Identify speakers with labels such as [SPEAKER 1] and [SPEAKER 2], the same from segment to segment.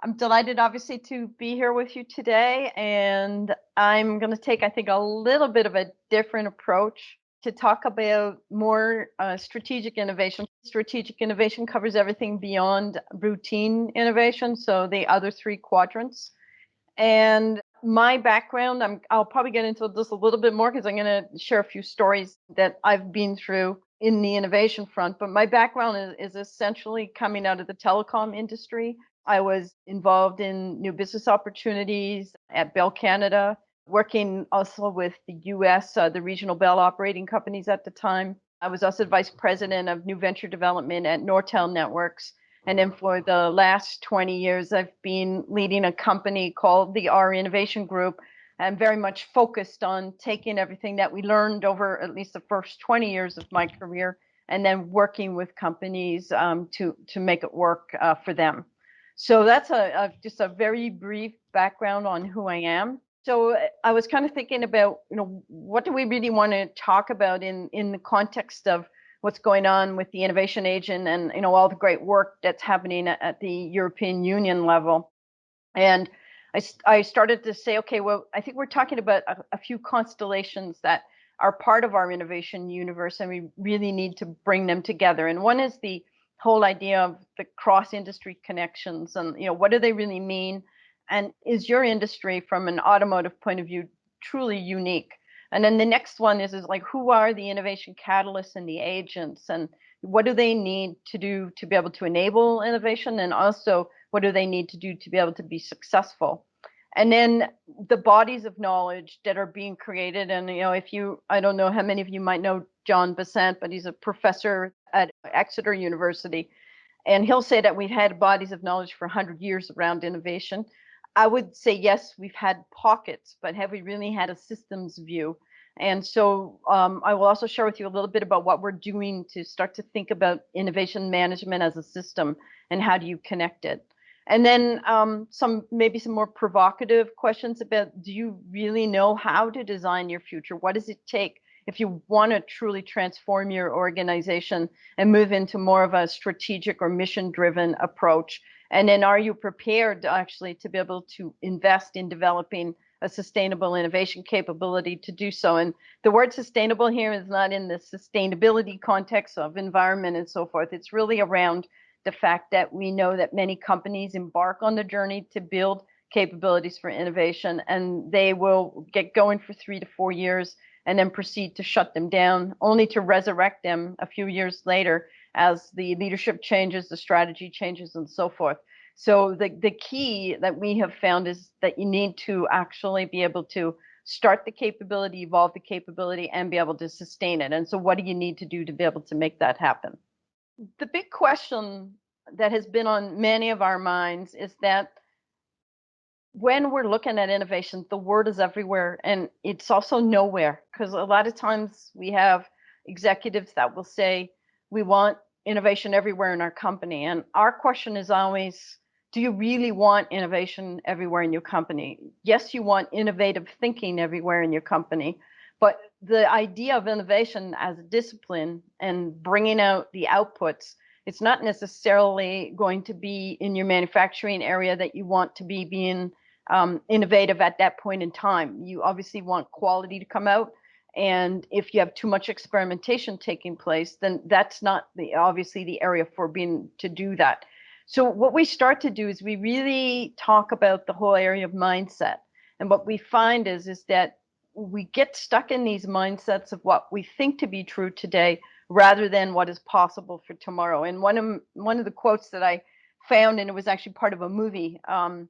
[SPEAKER 1] I'm delighted, obviously, to be here with you today. And I'm going to take, I think, a little bit of a different approach to talk about more strategic innovation. Strategic innovation covers everything beyond routine innovation, so the other three quadrants. And my background, I'll probably get into this a little bit more because I'm going to share a few stories that I've been through in the innovation front. But my background is essentially coming out of the telecom industry. I was involved in new business opportunities at Bell Canada, working also with the US, the regional Bell operating companies at the time. I was also vice president of new venture development at Nortel Networks. And then for the last 20 years, I've been leading a company called the R Innovation Group. I'm very much focused on taking everything that we learned over at least the first 20 years of my career and then working with companies to make it work for them. So that's just a very brief background on who I am. So I was kind of thinking about, what do we really want to talk about in the context of what's going on with the innovation agent and all the great work that's happening at the European Union level. And I started to say, okay, well, I think we're talking about a few constellations that are part of our innovation universe, and we really need to bring them together. And one is the whole idea of the cross-industry connections, and what do they really mean? And is your industry, from an automotive point of view, truly unique? And then the next one is like, who are the innovation catalysts and the agents, and what do they need to do to be able to enable innovation, and also what do they need to do to be able to be successful? And then the bodies of knowledge that are being created. And I don't know how many of you might know John Besant, but he's a professor at Exeter University, and he'll say that we've had bodies of knowledge for 100 years around innovation. I would say, yes, we've had pockets, but have we really had a systems view? And so I will also share with you a little bit about what we're doing to start to think about innovation management as a system and how do you connect it. And then maybe some more provocative questions about, do you really know how to design your future? What does it take if you want to truly transform your organization and move into more of a strategic or mission-driven approach? And then are you prepared actually to be able to invest in developing a sustainable innovation capability to do so? And the word sustainable here is not in the sustainability context of environment and so forth. It's really around the fact that we know that many companies embark on the journey to build capabilities for innovation, and they will get going for 3 to 4 years and then proceed to shut them down, only to resurrect them a few years later as the leadership changes, the strategy changes, and so forth. So the key that we have found is that you need to actually be able to start the capability, evolve the capability, and be able to sustain it. And so what do you need to do to be able to make that happen? The big question that has been on many of our minds is that when we're looking at innovation, the word is everywhere and it's also nowhere, because a lot of times we have executives that will say, we want innovation everywhere in our company. And our question is always, do you really want innovation everywhere in your company? Yes, you want innovative thinking everywhere in your company, but the idea of innovation as a discipline and bringing out the outputs, it's not necessarily going to be in your manufacturing area that you want to be being innovative at that point in time. You obviously want quality to come out. And if you have too much experimentation taking place, then that's not obviously the area for being to do that. So what we start to do is we really talk about the whole area of mindset. And what we find is that we get stuck in these mindsets of what we think to be true today rather than what is possible for tomorrow. And one of the quotes that I found, and it was actually part of a movie, and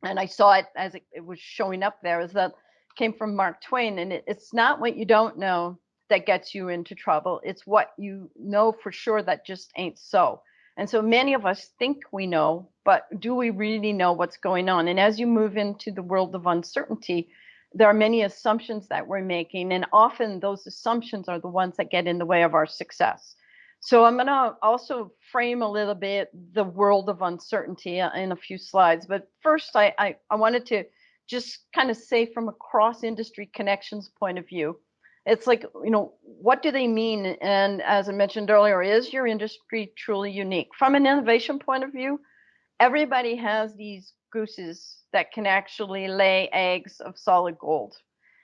[SPEAKER 1] I saw it as it was showing up there, is that came from Mark Twain. And it's not what you don't know that gets you into trouble. It's what you know for sure that just ain't so. And so many of us think we know, but do we really know what's going on? And as you move into the world of uncertainty, there are many assumptions that we're making, and often those assumptions are the ones that get in the way of our success. So I'm going to also frame a little bit the world of uncertainty in a few slides. But first, I wanted to just kind of say, from a cross-industry connections point of view, it's like, what do they mean? And as I mentioned earlier, is your industry truly unique? From an innovation point of view, everybody has these gooses that can actually lay eggs of solid gold.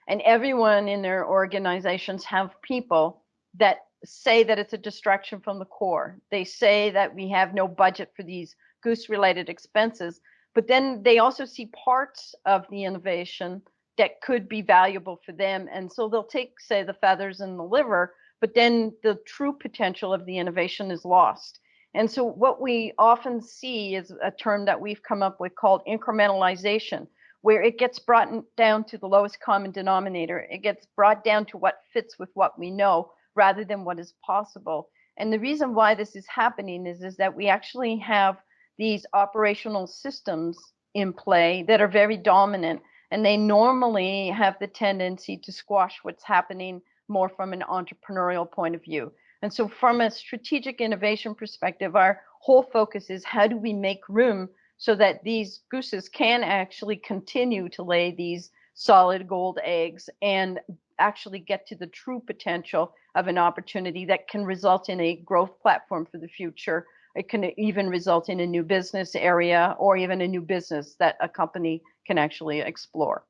[SPEAKER 1] And everyone in their organizations have people that say that it's a distraction from the core. They say that we have no budget for these goose related expenses, but then they also see parts of the innovation that could be valuable for them. And so they'll take, say, the feathers and the liver, but then the true potential of the innovation is lost. And so what we often see is a term that we've come up with called incrementalization, where it gets brought down to the lowest common denominator. It gets brought down to what fits with what we know rather than what is possible. And the reason why this is happening is that we actually have these operational systems in play that are very dominant, and they normally have the tendency to squash what's happening more from an entrepreneurial point of view. And so from a strategic innovation perspective, our whole focus is how do we make room so that these gooses can actually continue to lay these solid gold eggs and actually get to the true potential of an opportunity that can result in a growth platform for the future. It can even result in a new business area or even a new business that a company can actually explore.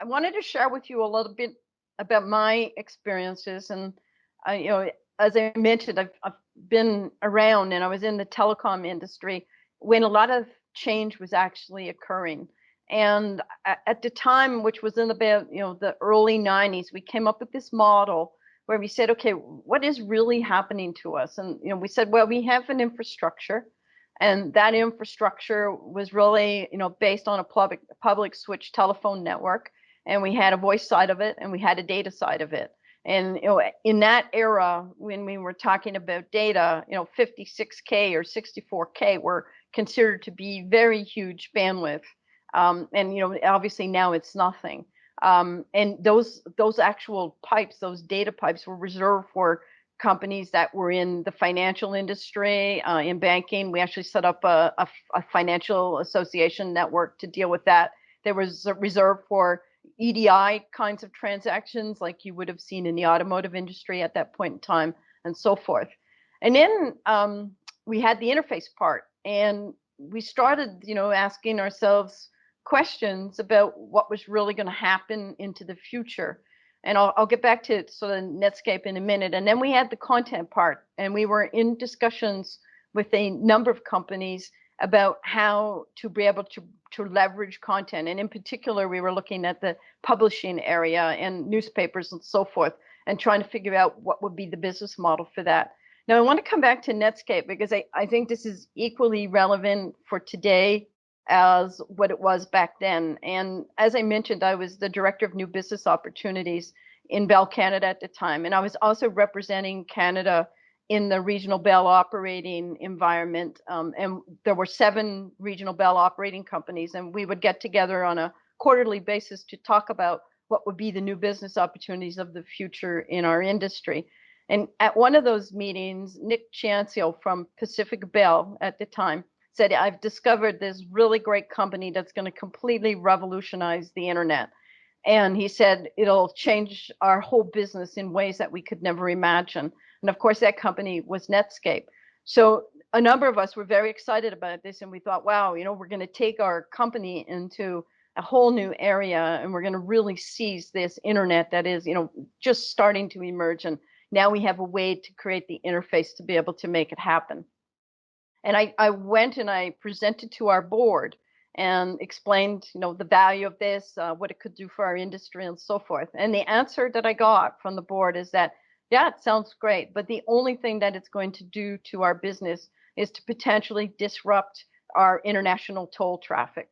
[SPEAKER 1] I wanted to share with you a little bit about my experiences. And as I mentioned, I've been around, and I was in the telecom industry when a lot of change was actually occurring. And at the time, which was in about the early 90s, we came up with this model where we said, okay, what is really happening to us? And we said, well, we have an infrastructure, and that infrastructure was really based on a public switch telephone network, and we had a voice side of it, and we had a data side of it. And in that era, when we were talking about data, 56K or 64K were considered to be very huge bandwidth. And obviously now it's nothing. And those actual pipes, those data pipes, were reserved for companies that were in the financial industry, in banking. We actually set up a financial association network to deal with that. There was reserved for EDI kinds of transactions like you would have seen in the automotive industry at that point in time, and so forth. And then we had the interface part, and we started asking ourselves questions about what was really going to happen into the future. And I'll get back to sort of Netscape in a minute. And then we had the content part, and we were in discussions with a number of companies about how to be able to leverage content. And in particular, we were looking at the publishing area and newspapers and so forth, and trying to figure out what would be the business model for that. Now, I want to come back to Netscape because I think this is equally relevant for today as what it was back then. And as I mentioned, I was the director of new business opportunities in Bell Canada at the time. And I was also representing Canada in the regional Bell operating environment. And there were 7 regional Bell operating companies, and we would get together on a quarterly basis to talk about what would be the new business opportunities of the future in our industry. And at one of those meetings, Nick Ciancio from Pacific Bell at the time said, I've discovered this really great company that's going to completely revolutionize the internet. And he said, it'll change our whole business in ways that we could never imagine. And of course, that company was Netscape. So a number of us were very excited about this. And we thought, wow, we're going to take our company into a whole new area, and we're going to really seize this internet that is, just starting to emerge. And now we have a way to create the interface to be able to make it happen. And I went and I presented to our board and explained, the value of this, what it could do for our industry and so forth. And the answer that I got from the board is that, yeah, it sounds great, but the only thing that it's going to do to our business is to potentially disrupt our international toll traffic.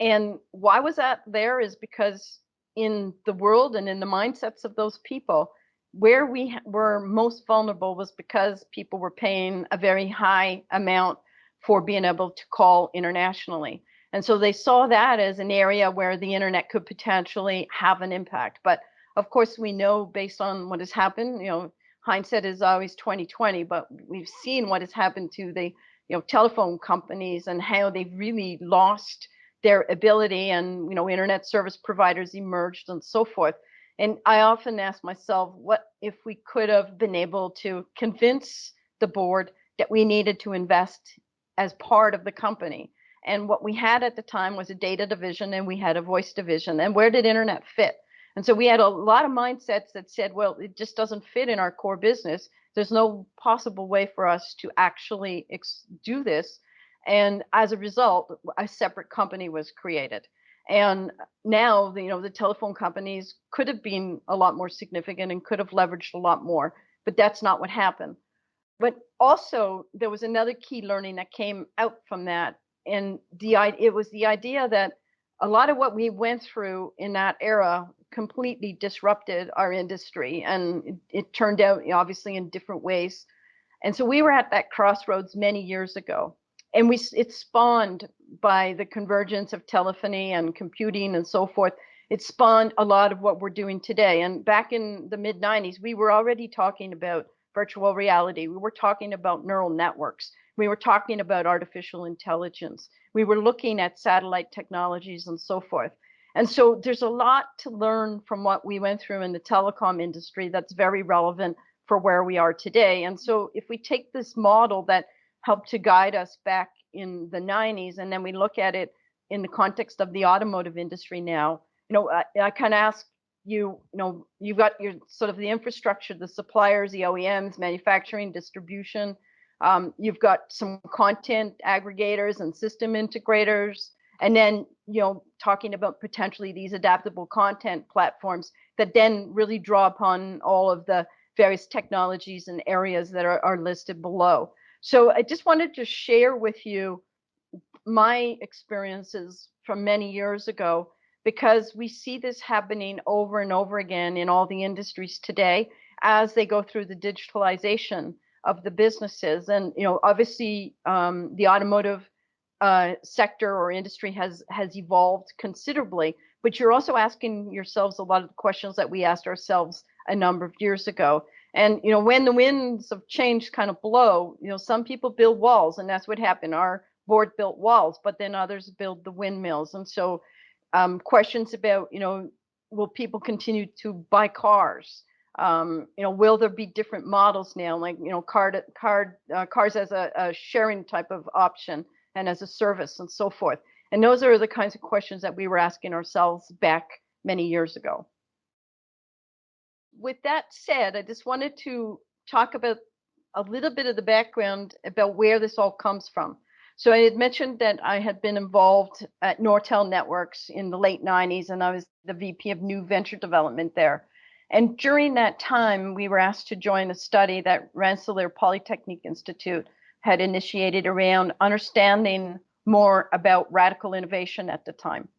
[SPEAKER 1] And why was that there is because in the world and in the mindsets of those people, where we were most vulnerable was because people were paying a very high amount for being able to call internationally. And so they saw that as an area where the internet could potentially have an impact. But of course, we know based on what has happened, hindsight is always 2020, but we've seen what has happened to the telephone companies and how they've really lost their ability, and internet service providers emerged and so forth. And I often ask myself, what if we could have been able to convince the board that we needed to invest as part of the company. And what we had at the time was a data division and we had a voice division. And where did internet fit? And so we had a lot of mindsets that said, well, it just doesn't fit in our core business. There's no possible way for us to actually do this. And as a result, a separate company was created. And now, the telephone companies could have been a lot more significant and could have leveraged a lot more, but that's not what happened. But also, there was another key learning that came out from that, and it was the idea that a lot of what we went through in that era completely disrupted our industry, and it turned out, obviously, in different ways. And so we were at that crossroads many years ago, and it spawned by the convergence of telephony and computing and so forth. It spawned a lot of what we're doing today. And back in the mid 90s, we were already talking about virtual reality. We were talking about neural networks. We were talking about artificial intelligence. We were looking at satellite technologies and so forth. And so there's a lot to learn from what we went through in the telecom industry that's very relevant for where we are today. And so if we take this model that helped to guide us back in the 90s, and then we look at it in the context of the automotive industry now, I kind of ask you've got your sort of the infrastructure, the suppliers, the OEMs, manufacturing, distribution. You've got some content aggregators and system integrators, and then talking about potentially these adaptable content platforms that then really draw upon all of the various technologies and areas that are listed below. So I just wanted to share with you my experiences from many years ago, because we see this happening over and over again in all the industries today as they go through the digitalization of the businesses. And obviously, the automotive sector or industry has evolved considerably, but you're also asking yourselves a lot of the questions that we asked ourselves a number of years ago. And when the winds of change kind of blow, some people build walls, and that's what happened. Our board built walls, but then others build the windmills. And so questions about, will people continue to buy cars? Will there be different models now, like, cars as a sharing type of option and as a service and so forth? And those are the kinds of questions that we were asking ourselves back many years ago. With that said, I just wanted to talk about a little bit of the background about where this all comes from. So I had mentioned that I had been involved at Nortel Networks in the late 90s, and I was the VP of new venture development there. And during that time, we were asked to join a study that Rensselaer Polytechnic Institute had initiated around understanding more about radical innovation at the time.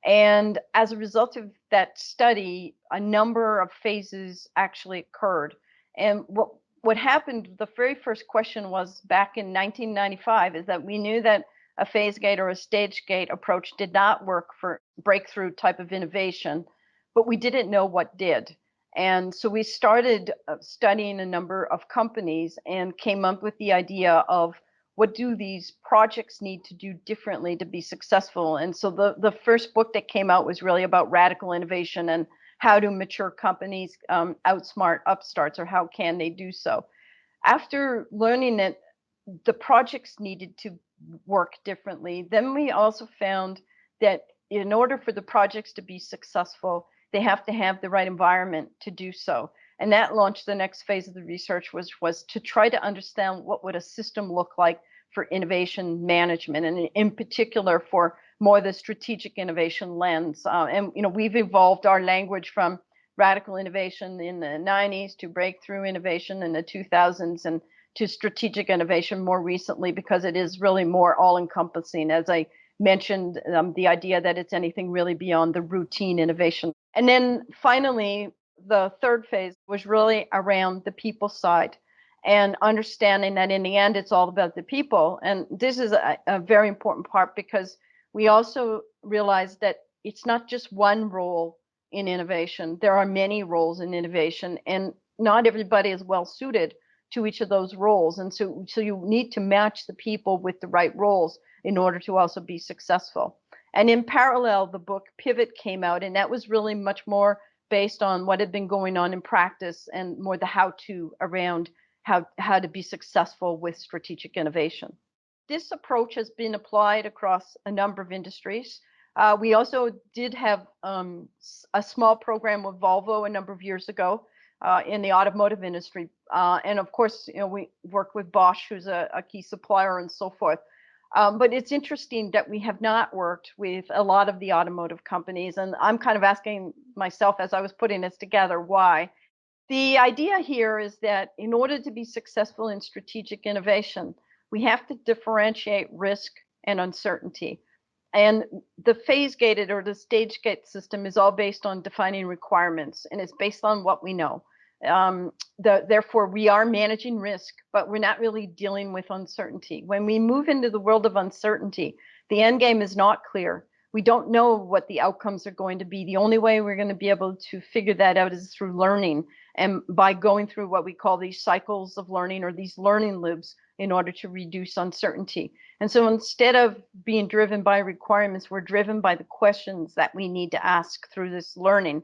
[SPEAKER 1] And as a result of that study, a number of phases actually occurred. And what happened, the very first question was back in 1995, is that we knew that a phase gate or a stage gate approach did not work for breakthrough type of innovation, but we didn't know what did. And so we started studying a number of companies and came up with the idea of what do these projects need to do differently to be successful. And so the first book that came out was really about radical innovation and how do mature companies outsmart upstarts, or how can they do so? After learning that the projects needed to work differently, then we also found that in order for the projects to be successful, they have to have the right environment to do so. And that launched the next phase of the research, was to try to understand what would a system look like for innovation management, and in particular for more the strategic innovation lens. And we've evolved our language from radical innovation in the 90s to breakthrough innovation in the 2000s, and to strategic innovation more recently, because it is really more all-encompassing. As I mentioned, the idea that it's anything really beyond the routine innovation. And then finally, the third phase was really around the people side, and understanding that in the end, it's all about the people. And this is a very important part, because we also realized that it's not just one role in innovation. There are many roles in innovation, and not everybody is well suited to each of those roles. And so you need to match the people with the right roles in order to also be successful. And in parallel, the book Pivot came out, and that was really much more based on what had been going on in practice, and more the how-to around how to be successful with strategic innovation. this approach has been applied across a number of industries. We also did have a small program with Volvo a number of years ago in the automotive industry. And of course, we work with Bosch, who's a key supplier and so forth. But it's interesting that we have not worked with a lot of the automotive companies. And I'm kind of asking myself as I was putting this together, why? The idea here is that in order to be successful in strategic innovation, we have to differentiate risk and uncertainty. And the phase gated or the stage gate system is all based on defining requirements, and it's based on what we know. Therefore, we are managing risk, but we're not really dealing with uncertainty. When we move into the world of uncertainty, the end game is not clear. We don't know what the outcomes are going to be. The only way we're going to be able to figure that out is through learning and by going through what we call these cycles of learning or these learning loops in order to reduce uncertainty. And so instead of being driven by requirements, we're driven by the questions that we need to ask through this learning.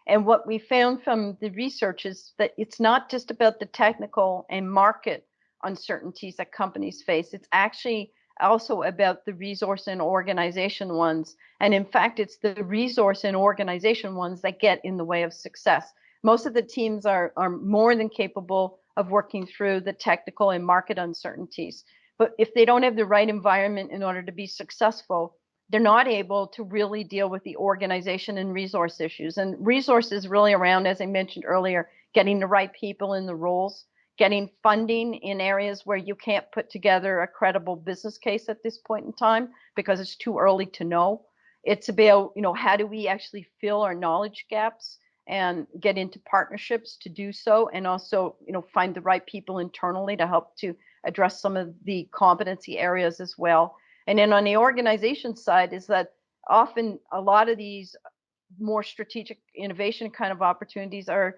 [SPEAKER 1] And what we found from the research is that it's not just about the technical and market uncertainties that companies face. It's actually also about the resource and organization ones. And in fact, it's the resource and organization ones that get in the way of success. Most of the teams are more than capable of working through the technical and market uncertainties. But if they don't have the right environment in order to be successful, they're not able to really deal with the organization and resource issues. And resources really around, as I mentioned earlier, getting the right people in the roles, getting funding in areas where you can't put together a credible business case at this point in time because it's too early to know. It's about, how do we actually fill our knowledge gaps and get into partnerships to do so, and also, find the right people internally to help to address some of the competency areas as well. And then on the organization side is that often a lot of these more strategic innovation kind of opportunities are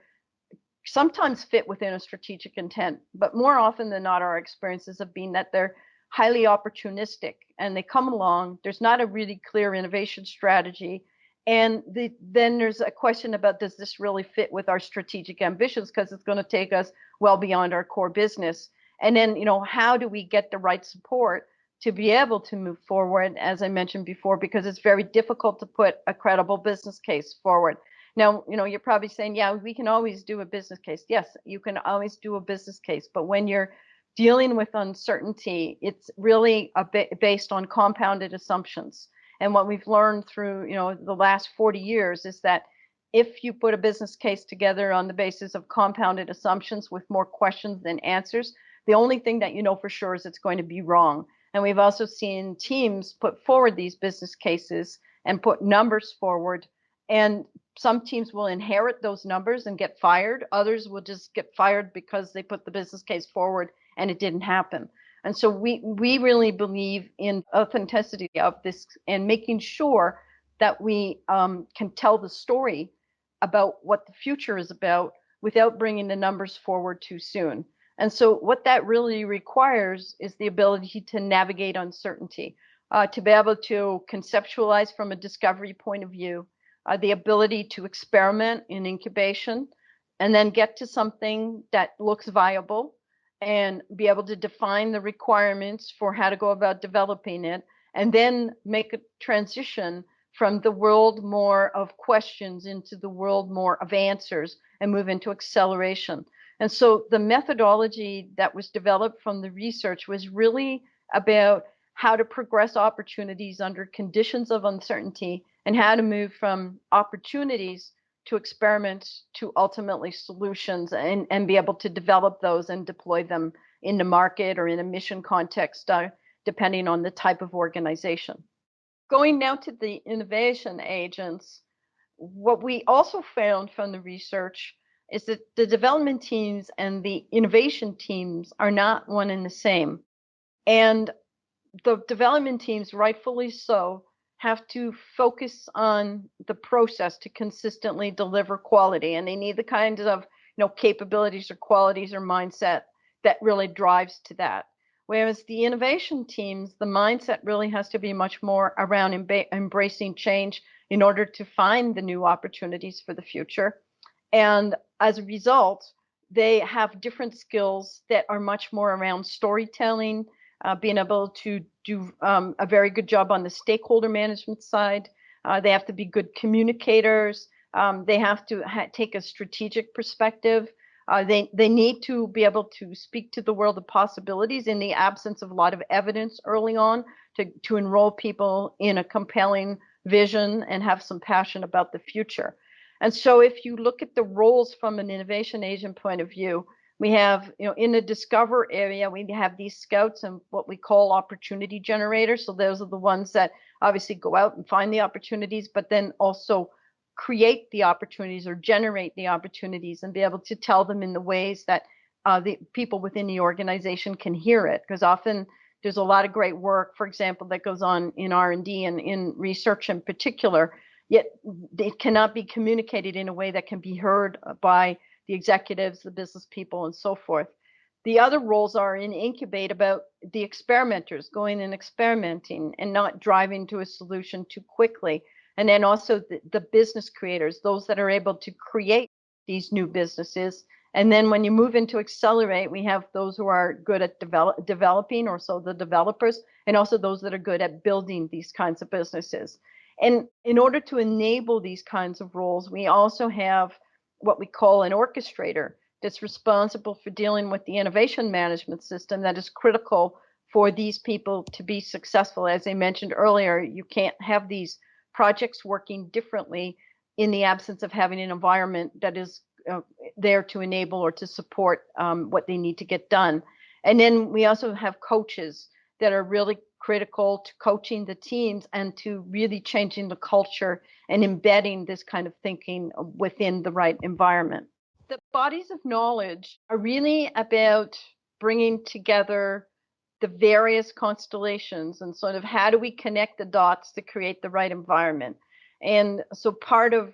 [SPEAKER 1] sometimes fit within a strategic intent, but more often than not, our experiences have been that they're highly opportunistic and they come along. There's not a really clear innovation strategy. And then there's a question about, does this really fit with our strategic ambitions? Because it's going to take us well beyond our core business. And then, how do we get the right support to be able to move forward, as I mentioned before, because it's very difficult to put a credible business case forward. Now, you're probably saying, yeah, we can always do a business case. Yes, you can always do a business case. But when you're dealing with uncertainty, it's really based on compounded assumptions. And what we've learned through, the last 40 years is that if you put a business case together on the basis of compounded assumptions with more questions than answers, the only thing that you know for sure is it's going to be wrong. And we've also seen teams put forward these business cases and put numbers forward. And some teams will inherit those numbers and get fired. Others will just get fired because they put the business case forward and it didn't happen. And so we really believe in authenticity of this and making sure that we can tell the story about what the future is about without bringing the numbers forward too soon. And so what that really requires is the ability to navigate uncertainty, to be able to conceptualize from a discovery point of view, the ability to experiment in incubation, and then get to something that looks viable and be able to define the requirements for how to go about developing it, and then make a transition from the world more of questions into the world more of answers and move into acceleration. And so the methodology that was developed from the research was really about how to progress opportunities under conditions of uncertainty and how to move from opportunities to experiments to ultimately solutions, and be able to develop those and deploy them in the market or in a mission context, depending on the type of organization. Going now to the innovation agents, what we also found from the research is that the development teams and the innovation teams are not one and the same. And the development teams, rightfully so, have to focus on the process to consistently deliver quality. And they need the kinds of capabilities or qualities or mindset that really drives to that. Whereas the innovation teams, the mindset really has to be much more around embracing change in order to find the new opportunities for the future. And as a result, they have different skills that are much more around storytelling, being able to do a very good job on the stakeholder management side. They have to be good communicators. They have to take a strategic perspective. They need to be able to speak to the world of possibilities in the absence of a lot of evidence early on to enroll people in a compelling vision and have some passion about the future. And so if you look at the roles from an innovation agent point of view, we have, in the discover area, we have these scouts and what we call opportunity generators. So those are the ones that obviously go out and find the opportunities, but then also create the opportunities or generate the opportunities and be able to tell them in the ways that the people within the organization can hear it. Because often there's a lot of great work, for example, that goes on in R&D and in research in particular, yet it cannot be communicated in a way that can be heard by the executives, the business people, and so forth. The other roles are in incubate about the experimenters going and experimenting and not driving to a solution too quickly. And then also the business creators, those that are able to create these new businesses. And then when you move into accelerate, we have those who are good at developing, or so the developers, and also those that are good at building these kinds of businesses. And in order to enable these kinds of roles, we also have what we call an orchestrator that's responsible for dealing with the innovation management system that is critical for these people to be successful. As I mentioned earlier, you can't have these projects working differently in the absence of having an environment that is there to enable or to support what they need to get done. And then we also have coaches that are really critical to coaching the teams and to really changing the culture and embedding this kind of thinking within the right environment. The bodies of knowledge are really about bringing together the various constellations and sort of how do we connect the dots to create the right environment. And so part of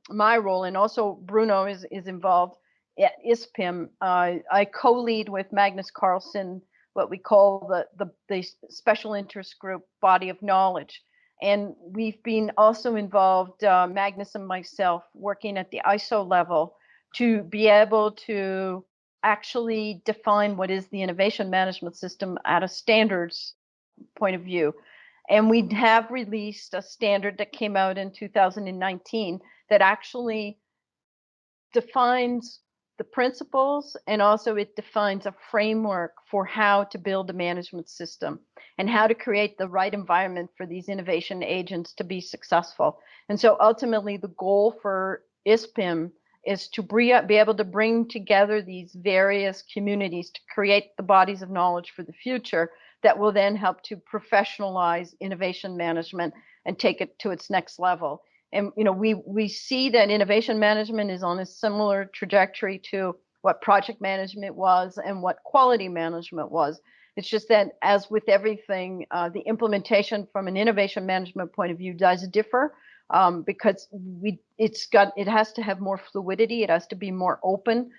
[SPEAKER 1] my role, and also Bruno is involved at ISPIM. I co-lead with Magnus Carlsen what we call the special interest group body of knowledge. And we've been also involved, Magnus and myself, working at the ISO level to be able to actually define what is the innovation management system at a standards point of view. And we have released a standard that came out in 2019 that actually defines the principles, and also it defines a framework for how to build a management system and how to create the right environment for these innovation agents to be successful. And so ultimately the goal for ISPIM is to be able to bring together these various communities to create the bodies of knowledge for the future that will then help to professionalize innovation management and take it to its next level. And we see that innovation management is on a similar trajectory to what project management was and what quality management was. It's just that, as with everything, the implementation from an innovation management point of view does differ, because it has to have more fluidity. It has to be more open,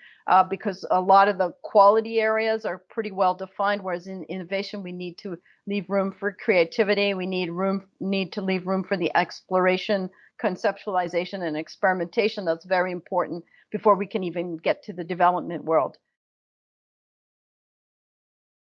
[SPEAKER 1] because a lot of the quality areas are pretty well defined, whereas in innovation we need to leave room for creativity. We need to leave room for the exploration, conceptualization, and experimentation. That's very important before we can even get to the development world.